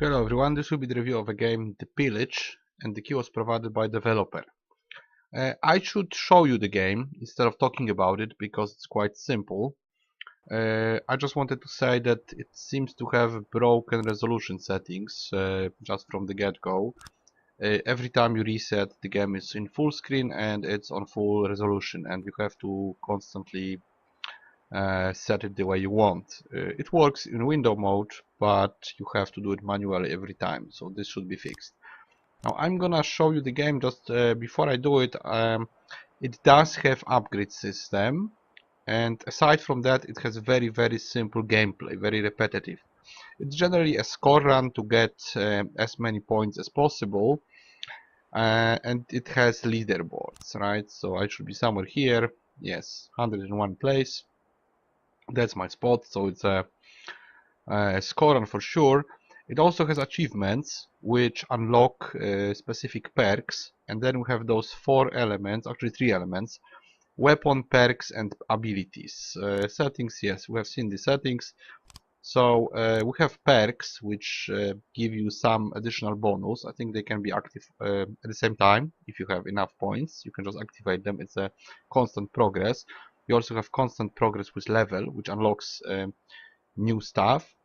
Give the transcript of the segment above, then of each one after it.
Hello everyone, this will be the review of a game, The Pillage, and the key was provided by developer. I should show you the game instead of talking about it because it's quite simple. I just wanted to say that it seems to have broken resolution settings just from the get-go. Every time you reset, the game is in full screen and it's on full resolution, and you have to constantly set it the way you want. It works in window mode, but you have to do it manually every time, so this should be fixed. Now I'm gonna show you the game. Just before I do it, it does have upgrade system, and aside from that it has very simple gameplay, very repetitive. It's generally a score run to get as many points as possible, and it has leaderboards, right? So I should be somewhere here. Yes, 101 place. That's my spot, so it's a score run for sure. It also has achievements which unlock specific perks, and then we have those four elements, actually three elements: weapon, perks, and abilities. Settings, yes, we have seen the settings. So we have perks which give you some additional bonus. I think they can be active at the same time. If you have enough points, you can just activate them. It's a constant progress. You also have constant progress with level, which unlocks new stuff.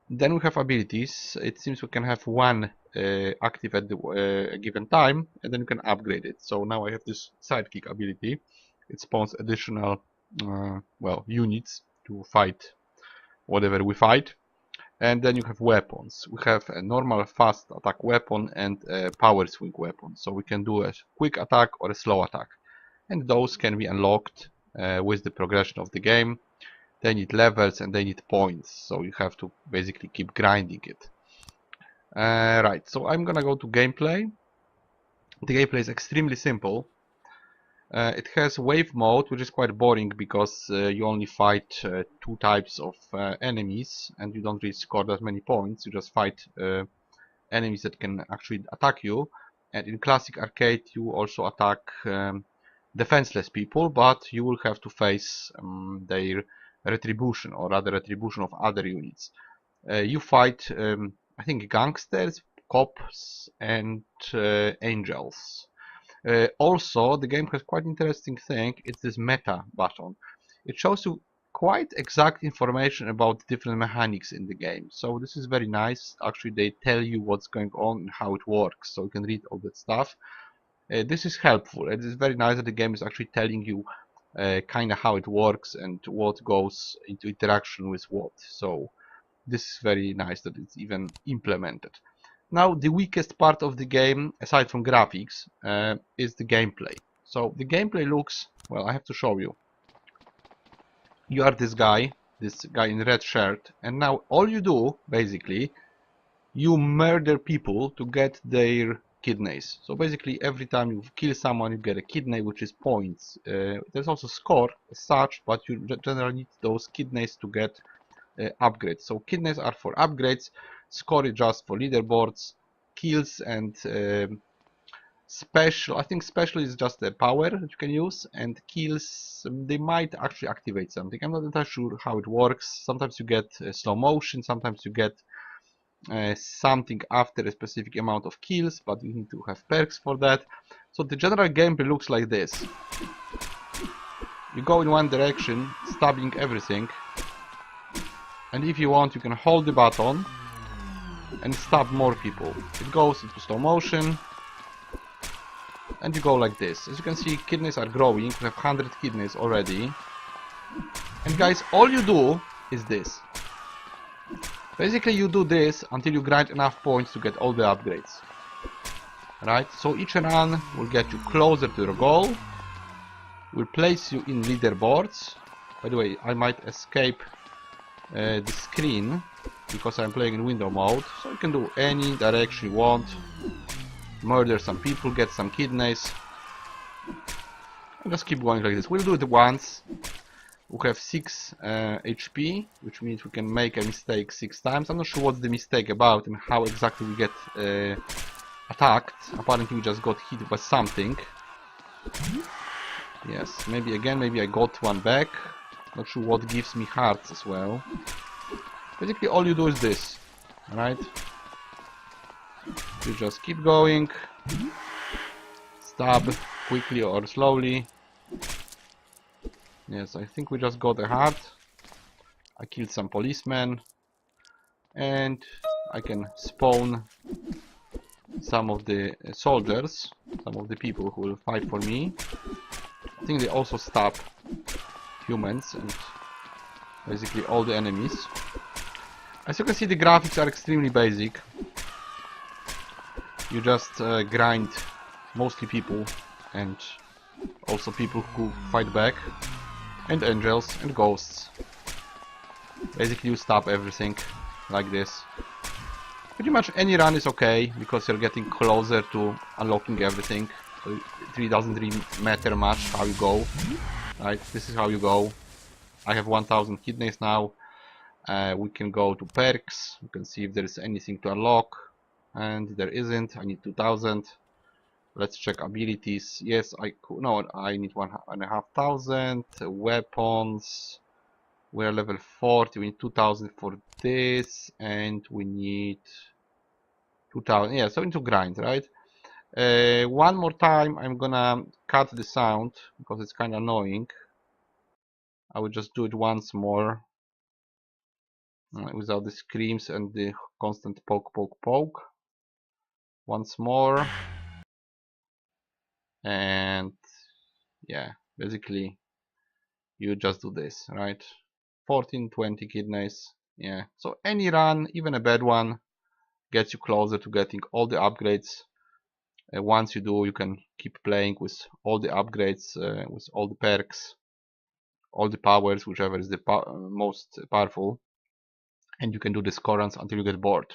Then we have abilities. It seems we can have one active at the given time, and then you can upgrade it. So now I have this sidekick ability. It spawns additional units to fight whatever we fight. And then you have weapons. We have a normal fast attack weapon and a power swing weapon. So we can do a quick attack or a slow attack. And those can be unlocked with the progression of the game. They need levels and they need points, so you have to basically keep grinding it. Right, so I'm gonna go to gameplay. The gameplay is extremely simple. It has wave mode, which is quite boring because you only fight two types of enemies and you don't really score that many points. You just fight enemies that can actually attack you. And in classic arcade you also attack defenseless people, but you will have to face their retribution, or rather retribution of other units. You fight I think gangsters, cops, and angels. Also, the game has quite interesting thing. It's this meta button. It shows you quite exact information about different mechanics in the game. So this is very nice. Actually, they tell you what's going on and how it works, so you can read all that stuff. This is helpful. It is very nice that the game is actually telling you kind of how it works and what goes into interaction with what. So this is very nice that it's even implemented. Now the weakest part of the game, aside from graphics, is the gameplay. So the gameplay looks, well, I have to show you. You are this guy in red shirt, and now all you do, basically, you murder people to get their kidneys. So basically every time you kill someone you get a kidney, which is points. There's also score as such, but you generally need those kidneys to get upgrades. So kidneys are for upgrades, score is just for leaderboards, kills and special. I think special is just a power that you can use, and kills, they might actually activate something. I'm not entirely sure how it works. Sometimes you get slow motion, sometimes you get something after a specific amount of kills, but you need to have perks for that. So the general gameplay looks like this. You go in one direction, stabbing everything, and if you want you can hold the button and stab more people. It goes into slow motion and you go like this. As you can see, kidneys are growing. We have 100 kidneys already, and guys, all you do is this. Basically you do this until you grind enough points to get all the upgrades. Right, so each run will get you closer to your goal, will place you in leaderboards. By the way, I might escape the screen because I'm playing in window mode, so you can do any direction you want. Murder some people, get some kidneys, and just keep going like this. We'll do it once. We have 6 HP, which means we can make a mistake 6 times. I'm not sure what's the mistake about and how exactly we get attacked. Apparently we just got hit by something. Yes, maybe again, maybe I got one back. Not sure what gives me hearts as well. Basically all you do is this. right? You just keep going, stab quickly or slowly. Yes, I think we just got a heart. I killed some policemen, and I can spawn some of the soldiers, some of the people who will fight for me. I think they also stab humans and basically all the enemies. As you can see, the graphics are extremely basic. You just grind mostly people and also people who fight back, and angels and ghosts. Basically you stab everything like this. Pretty much any run is okay because you're getting closer to unlocking everything. So it really doesn't really matter much how you go. Right, this is how you go. I have 1000 kidneys now. We can go to perks. You can see if there is anything to unlock, and there isn't. I need 2000. Let's check abilities. Yes, I could. No, I need 1500 weapons. We're level 40. We need 2000 for this, and we need 2000. Yeah, so we need to grind, right? One more time, I'm gonna cut the sound because it's kind of annoying. I will just do it once more without the screams and the constant poke, poke, poke. Once more, and yeah, basically you just do this, right? 14, 20 kidneys. Yeah, so any run, even a bad one, gets you closer to getting all the upgrades. Once you do, you can keep playing with all the upgrades, with all the perks, all the powers, whichever is the most powerful, and you can do the score runs until you get bored.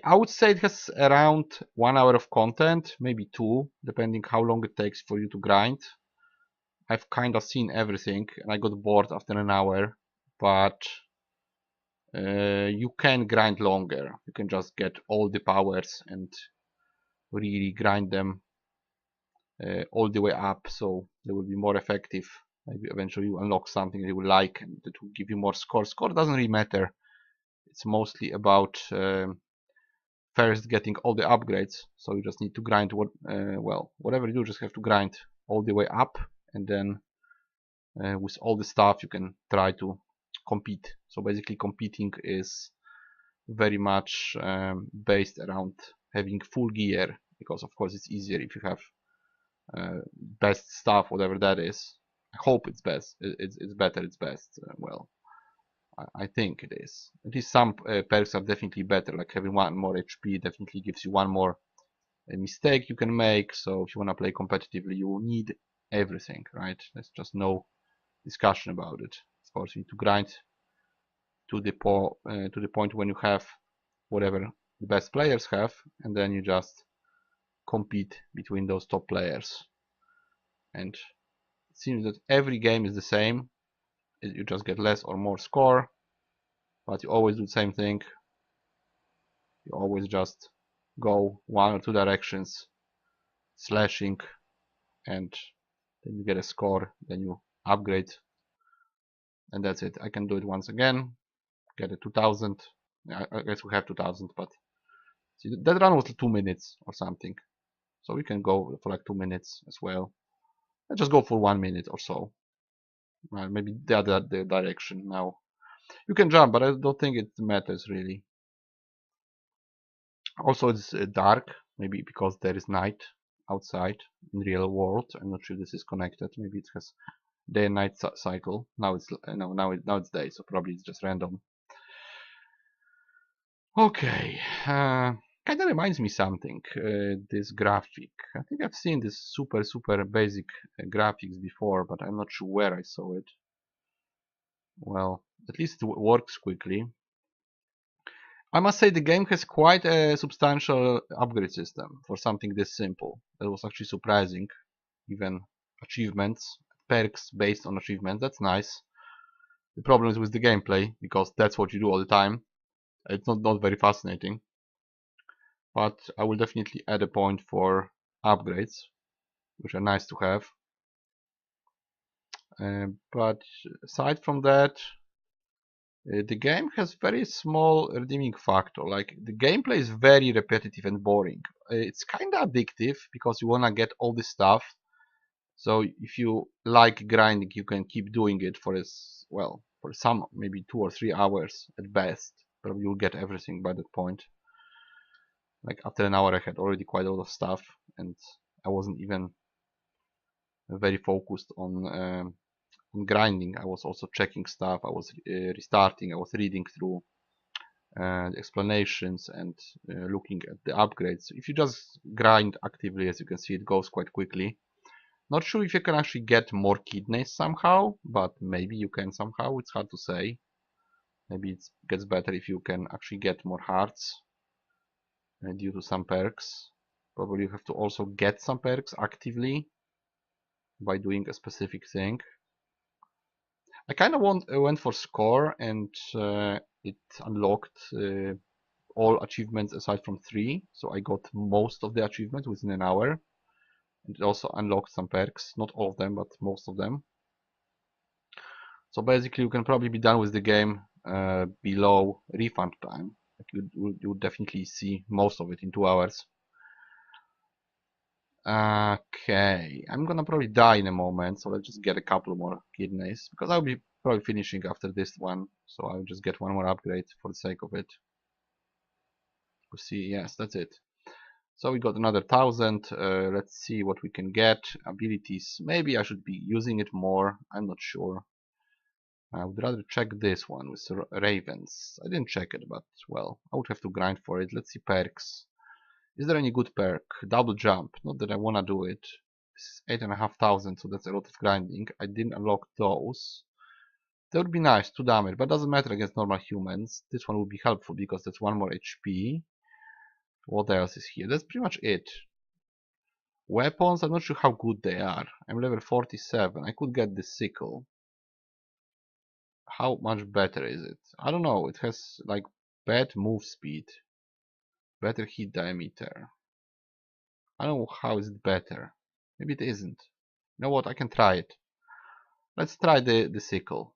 I would say it has around 1 hour of content, maybe 2, depending how long it takes for you to grind. I've kind of seen everything and I got bored after an hour, but you can grind longer. You can just get all the powers and really grind them all the way up, so they will be more effective. Maybe eventually you unlock something that you will like and that will give you more score. Score doesn't really matter. It's mostly about first getting all the upgrades, so you just need to grind well, whatever you do, just have to grind all the way up, and then with all the stuff you can try to compete. So basically competing is very much based around having full gear, because of course it's easier if you have best stuff, whatever that is. I hope it's best. It's better. It's best. Well, I think it is. At least some perks are definitely better. Like having 1 more HP definitely gives you 1 more mistake you can make. So if you want to play competitively, you will need everything, right? There's just no discussion about it. Of course, you need to grind to the point when you have whatever the best players have, and then you just compete between those top players. And it seems that every game is the same. You just get less or more score, but you always do the same thing. You always just go 1 or 2 directions, slashing, and then you get a score, then you upgrade, and that's it. I can do it once again, get a 2000. I guess we have 2000, but see, that run was 2 minutes or something, so we can go for like 2 minutes as well. Let's just go for 1 minute or so. Maybe the other direction now. You can jump, but I don't think it matters really. Also, it's dark, maybe because there is night outside in real world. I'm not sure this is connected. Maybe it has day and night cycle. Now it's no, now it's day, so probably it's just random. Okay, kind of reminds me something. This graphic. I think I've seen this super basic graphics before, but I'm not sure where I saw it. Well, at least it works quickly. I must say the game has quite a substantial upgrade system for something this simple. That was actually surprising. Even achievements, perks based on achievements, that's nice. The problem is with the gameplay, because that's what you do all the time. It's not very fascinating. But I will definitely add a point for upgrades, which are nice to have. But aside from that, The game has very small redeeming factor. Like the gameplay is very repetitive and boring. It's kind of addictive because you wanna get all this stuff. So if you like grinding, you can keep doing it for for some maybe 2 or 3 hours at best. Probably you'll get everything by that point. Like after an hour, I had already quite a lot of stuff, and I wasn't even very focused on grinding. I was also checking stuff. I was restarting. I was reading through the explanations and looking at the upgrades. If you just grind actively, as you can see, it goes quite quickly. Not sure if you can actually get more kidneys somehow, but maybe you can somehow. It's hard to say. Maybe it gets better if you can actually get more hearts due to some perks. Probably you have to also get some perks actively by doing a specific thing. I kind of went for score, and it unlocked all achievements aside from 3, so I got most of the achievements within an hour. And it also unlocked some perks, not all of them, but most of them. So basically you can probably be done with the game below refund time. Like you would definitely see most of it in 2 hours. Okay, I'm gonna probably die in a moment, so let's just get a couple more kidneys, because I'll be probably finishing after this one, so I'll just get one more upgrade for the sake of it. We'll see, yes, that's it. So we got another 1000. Let's see what we can get. Abilities, maybe I should be using it more, I'm not sure. I would rather check this one with ravens. I didn't check it, but well, I would have to grind for it. Let's see perks. Is there any good perk? Double jump. Not that I wanna do it. This is 8,500, so that's a lot of grinding. I didn't unlock those. That would be nice, 2 damage, but doesn't matter against normal humans. This one would be helpful because that's 1 more HP. What else is here? That's pretty much it. Weapons, I'm not sure how good they are. I'm level 47. I could get the sickle. How much better is it? I don't know. It has like bad move speed, better hit diameter. I don't know how is it better. Maybe it isn't. You know what? I can try it. Let's try the sickle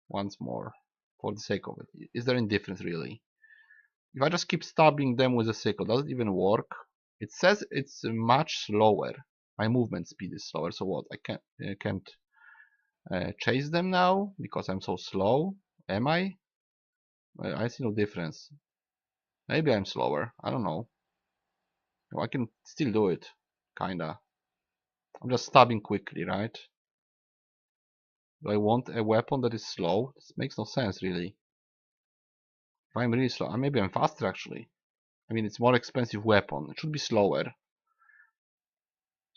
once more for the sake of it. Is there any difference really? If I just keep stabbing them with a sickle, does it even work? It says it's much slower. My movement speed is slower. So what? I can't chase them now because I'm so slow. Am I? I see no difference. Maybe I'm slower. I don't know. No, I can still do it. Kinda. I'm just stabbing quickly, right? Do I want a weapon that is slow? This makes no sense, really. If I'm really slow, maybe I'm faster, actually. I mean, it's more expensive weapon. It should be slower.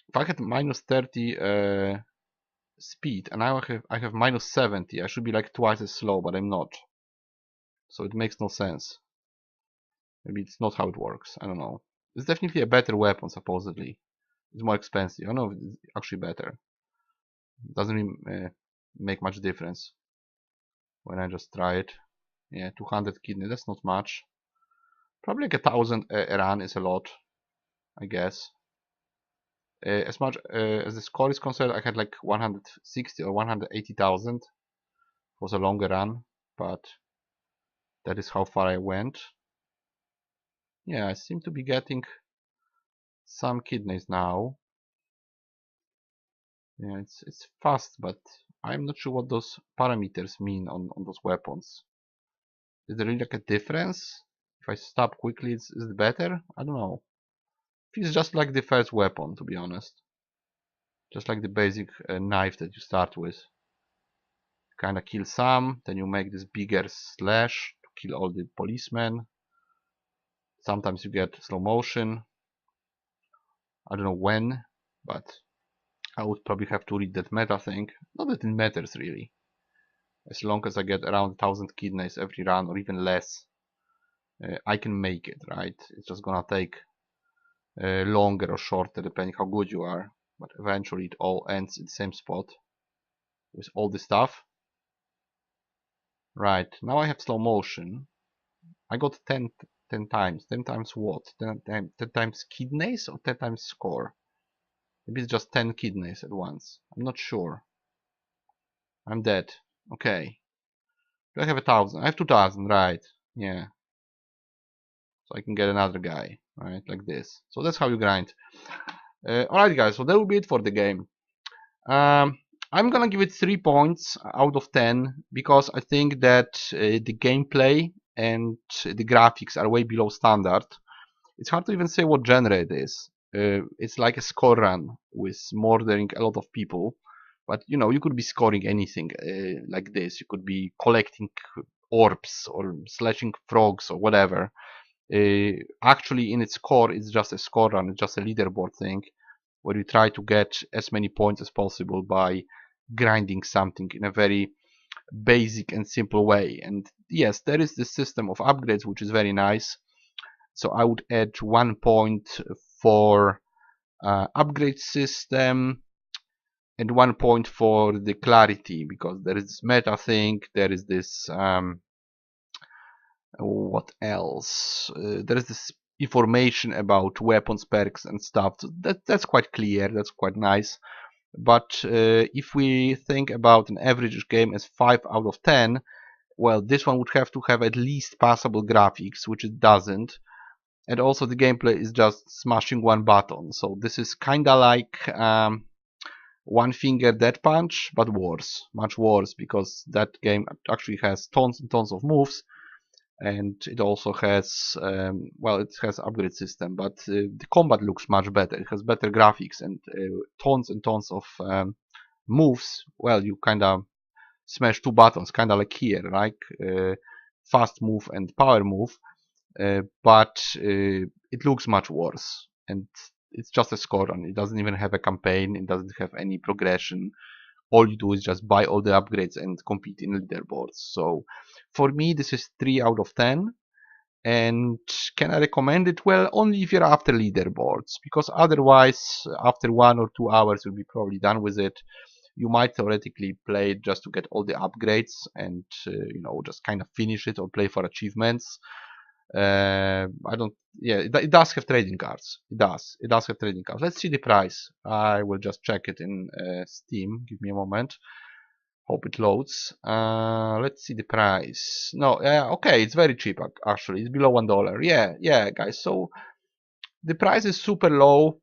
If I had minus 30 speed, and now I have minus 70, I should be like twice as slow, but I'm not. So it makes no sense. Maybe it's not how it works. I don't know. It's definitely a better weapon, supposedly. It's more expensive. I don't know if it's actually better. It doesn't really make much difference when I just try it. Yeah, 200 kidney, that's not much. Probably like 1,000 a run is a lot, I guess. As much as the score is concerned, I had like 160 or 180,000. It was a longer run, but that is how far I went. Yeah, I seem to be getting some kidneys now. Yeah, it's fast, but I'm not sure what those parameters mean on those weapons. Is there really like a difference? If I stop quickly, is it better? I don't know. Feels just like the first weapon, to be honest. Just like the basic knife that you start with. Kinda kill some, then you make this bigger slash to kill all the policemen. Sometimes you get slow motion. I don't know when, but I would probably have to read that meta thing. Not that it matters really. As long as I get around 1,000 kidneys every run or even less, I can make it, right? It's just gonna take longer or shorter depending how good you are. But eventually it all ends in the same spot with all the stuff. Right, now I have slow motion. I got 10 times. 10 times what? 10 times kidneys or 10 times score? Maybe it's just 10 kidneys at once. I'm not sure. I'm dead. Okay. Do I have 1,000? I have 2,000, right? Yeah. So I can get another guy, right? Like this. So that's how you grind. Alright, guys. So that will be it for the game. Um, I'm gonna give it 3 points out of 10 because I think that the gameplay and the graphics are way below standard. It's hard to even say what genre it is. It's like a score run with murdering a lot of people. But you know, you could be scoring anything like this. You could be collecting orbs or slashing frogs or whatever. Actually, in its core, it's just a score run. It's just a leaderboard thing where you try to get as many points as possible by grinding something in a very basic and simple way. And yes, there is this system of upgrades, which is very nice. So I would add 1 point for upgrade system and 1 point for the clarity, because there is this meta thing, there is this what else? There is this information about weapons, perks and stuff. So that's quite clear, that's quite nice. But if we think about an average game as 5 out of 10, well, this one would have to have at least passable graphics, which it doesn't. And also the gameplay is just smashing one button. So this is kinda like One Finger Death Punch, but worse, much worse, because that game actually has tons and tons of moves, and it also has, well, it has upgrade system, but the combat looks much better. It has better graphics and tons and tons of moves. Well, you kinda smash 2 buttons, kinda like here, like fast move and power move. But it looks much worse, and it's just a score run. It doesn't even have a campaign, it doesn't have any progression. All you do is just buy all the upgrades and compete in leaderboards. So for me, this is 3 out of 10. And can I recommend it? Well, only if you're after leaderboards, because otherwise, after 1 or 2 hours, you'll be probably done with it. You might theoretically play it just to get all the upgrades and you know, just kind of finish it or play for achievements. I don't. Yeah, it does have trading cards. It does. It does have trading cards. Let's see the price. I will just check it in Steam. Give me a moment. Hope it loads. Let's see the price. No, okay, it's very cheap actually. It's below $1. Yeah, yeah, guys. So the price is super low.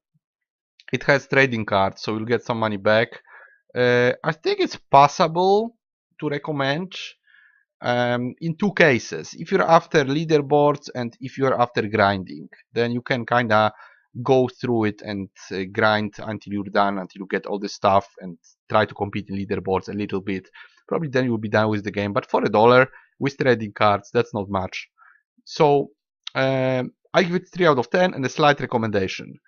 It has trading cards, so you'll get some money back. I think it's possible to recommend in 2 cases. If you're after leaderboards and if you're after grinding, then you can kind of go through it and grind until you're done, until you get all the stuff and try to compete in leaderboards a little bit. Probably then you'll be done with the game. But for $1 with trading cards, that's not much. So I give it 3 out of 10 and a slight recommendation.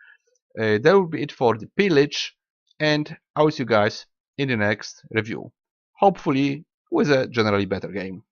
That will be it for the Pillage, and I will see you guys in the next review. Hopefully with a generally better game.